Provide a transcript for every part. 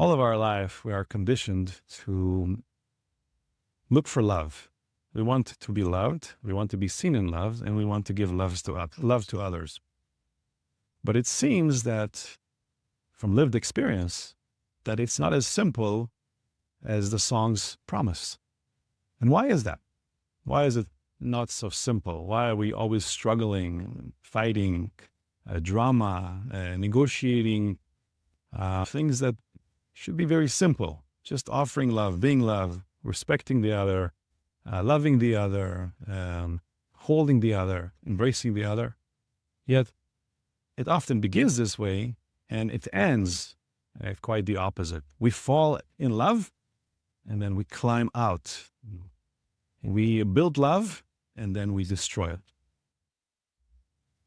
All of our life, we are conditioned to look for love. We want to be loved, we want to be seen in love, and we want to give love to others. But it seems that from lived experience, that it's not as simple as the songs promise. And why is that? Why is it not so simple? Why are we always struggling, fighting, drama, negotiating things that should be very simple? Just offering love, being love, respecting the other, loving the other, holding the other, embracing the other. Yet it often begins this way and it ends quite the opposite. We fall in love and then we climb out. We build love and then we destroy it.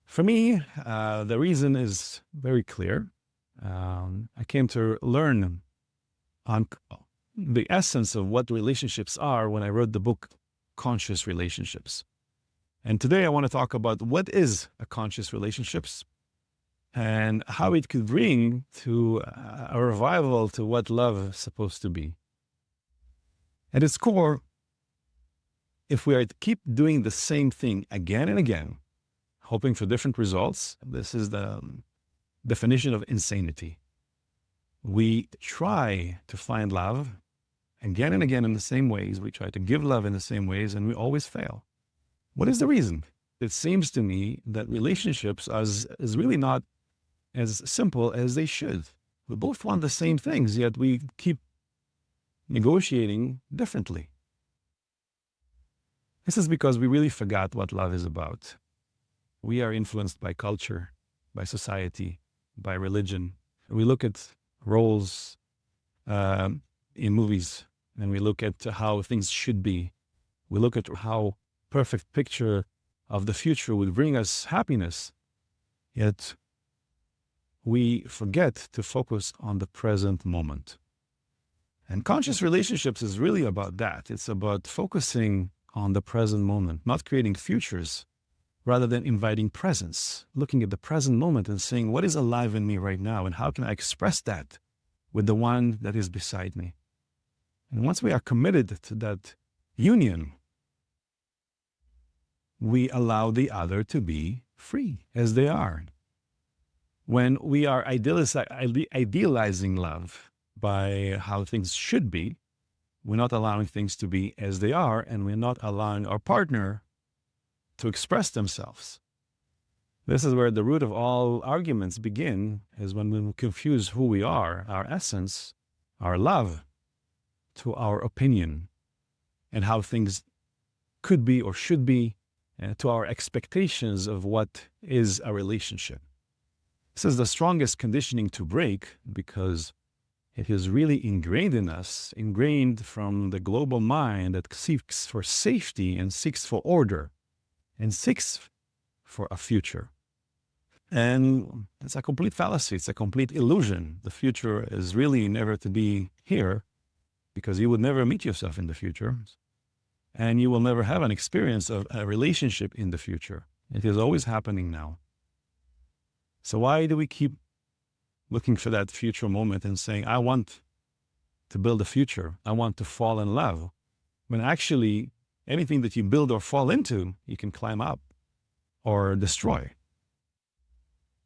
For me, the reason is very clear. I came to learn on the essence of what relationships are when I wrote the book, Conscious Relationships. And today I want to talk about what is a conscious relationships and how it could bring to a revival to what love is supposed to be. At its core, if we are to keep doing the same thing again and again, hoping for different results, this is the definition of insanity. We try to find love again and again in the same ways. We try to give love in the same ways, and we always fail. What is the reason? It seems to me that relationships is really not as simple as they should. We both want the same things, yet we keep negotiating differently. This is because we really forgot what love is about. We are influenced by culture, by society, by religion. We look at roles in movies, and we look at how things should be. We look at how perfect picture of the future would bring us happiness. Yet we forget to focus on the present moment. And conscious relationships is really about that. It's about focusing on the present moment, not creating futures, rather than inviting presence, looking at the present moment and saying, what is alive in me right now? And how can I express that with the one that is beside me? And once we are committed to that union, we allow the other to be free as they are. When we are idealizing love by how things should be, we're not allowing things to be as they are, and we're not allowing our partner to express themselves. This is where the root of all arguments begin, is when we confuse who we are, our essence, our love, to our opinion and how things could be or should be, to our expectations of what is a relationship. This is the strongest conditioning to break because it is really ingrained in us, ingrained from the global mind that seeks for safety and seeks for order and seeks for a future. And it's a complete fallacy. It's a complete illusion. The future is really never to be here because you would never meet yourself in the future. And you will never have an experience of a relationship in the future. It is always happening now. So why do we keep looking for that future moment and saying, I want to build a future. I want to fall in love. When actually anything that you build or fall into, you can climb up or destroy.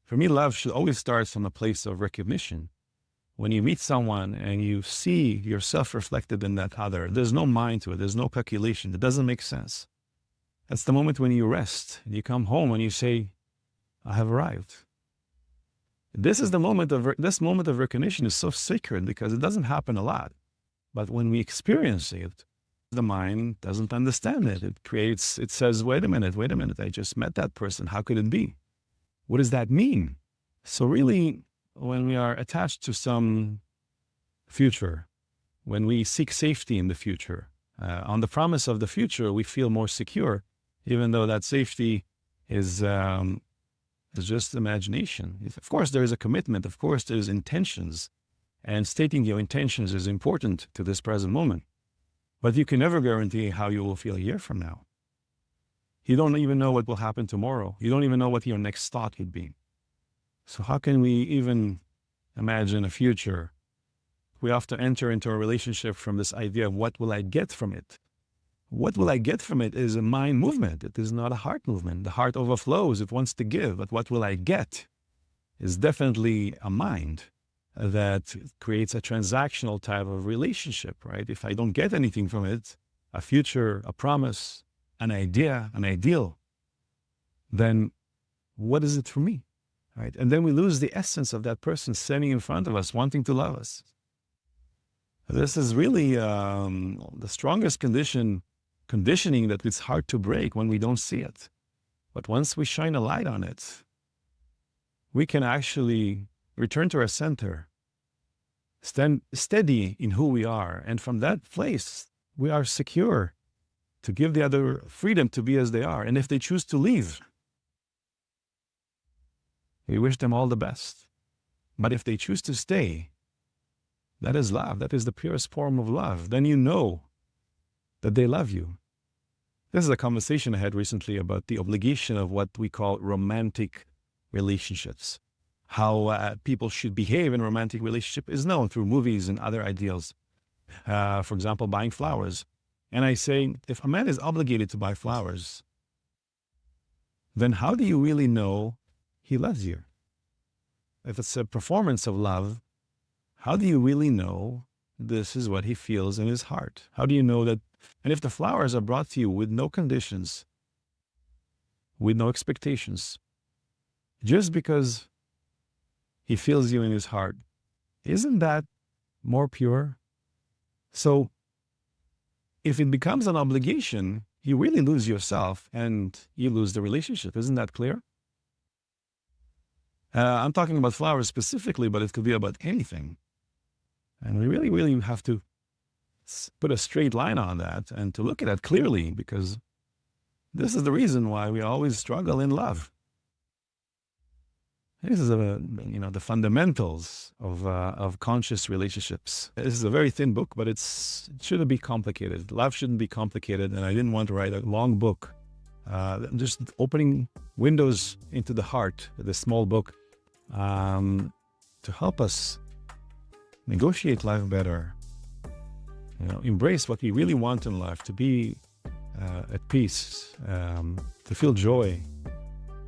For me, love should always start from a place of recognition. When you meet someone and you see yourself reflected in that other, there's no mind to it. There's no calculation. It doesn't make sense. That's the moment when you rest and you come home and you say, I have arrived. This moment of recognition is so sacred because it doesn't happen a lot. But when we experience it, the mind doesn't understand it. It says, wait a minute, I just met that person. How could it be? What does that mean? So really, when we are attached to some future, when we seek safety in the future, on the promise of the future, we feel more secure, even though that safety is just imagination. Of course, there is a commitment. Of course, there is intentions. And stating your intentions is important to this present moment. But you can never guarantee how you will feel a year from now. You don't even know what will happen tomorrow. You don't even know what your next thought would be. So how can we even imagine a future we often enter into a relationship from this idea of what will I get from it? What will I get from it is a mind movement. It is not a heart movement. The heart overflows. It wants to give. But what will I get is definitely a mind that creates a transactional type of relationship, right? If I don't get anything from it, a future, a promise, an idea, an ideal, then what is it for me, right? And then we lose the essence of that person standing in front of us, wanting to love us. This is really the strongest conditioning that it's hard to break when we don't see it. But once we shine a light on it, we can actually return to our center, stand steady in who we are. And from that place, we are secure to give the other freedom to be as they are. And if they choose to leave, we wish them all the best. But if they choose to stay, that is love. That is the purest form of love. Then you know that they love you. This is a conversation I had recently about the obligation of what we call romantic relationships. How people should behave in romantic relationship is known through movies and other ideals. For example, buying flowers. And I say, if a man is obligated to buy flowers, then how do you really know he loves you? If it's a performance of love, how do you really know this is what he feels in his heart? How do you know that? And if the flowers are brought to you with no conditions, with no expectations, just because he feels you in his heart, isn't that more pure? So if it becomes an obligation, you really lose yourself and you lose the relationship. Isn't that clear? I'm talking about flowers specifically, but it could be about anything. And we really, really have to put a straight line on that and to look at that clearly, because this is the reason why we always struggle in love. This is the fundamentals of conscious relationships. This is a very thin book, but it shouldn't be complicated. Love shouldn't be complicated, and I didn't want to write a long book. Just opening windows into the heart, this small book, to help us negotiate life better. Embrace what we really want in life, to be at peace, to feel joy,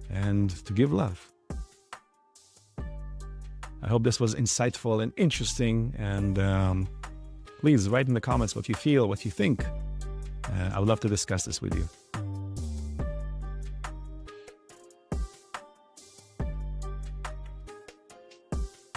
and to give love. I hope this was insightful and interesting, and please write in the comments what you feel, what you think. I would love to discuss this with you.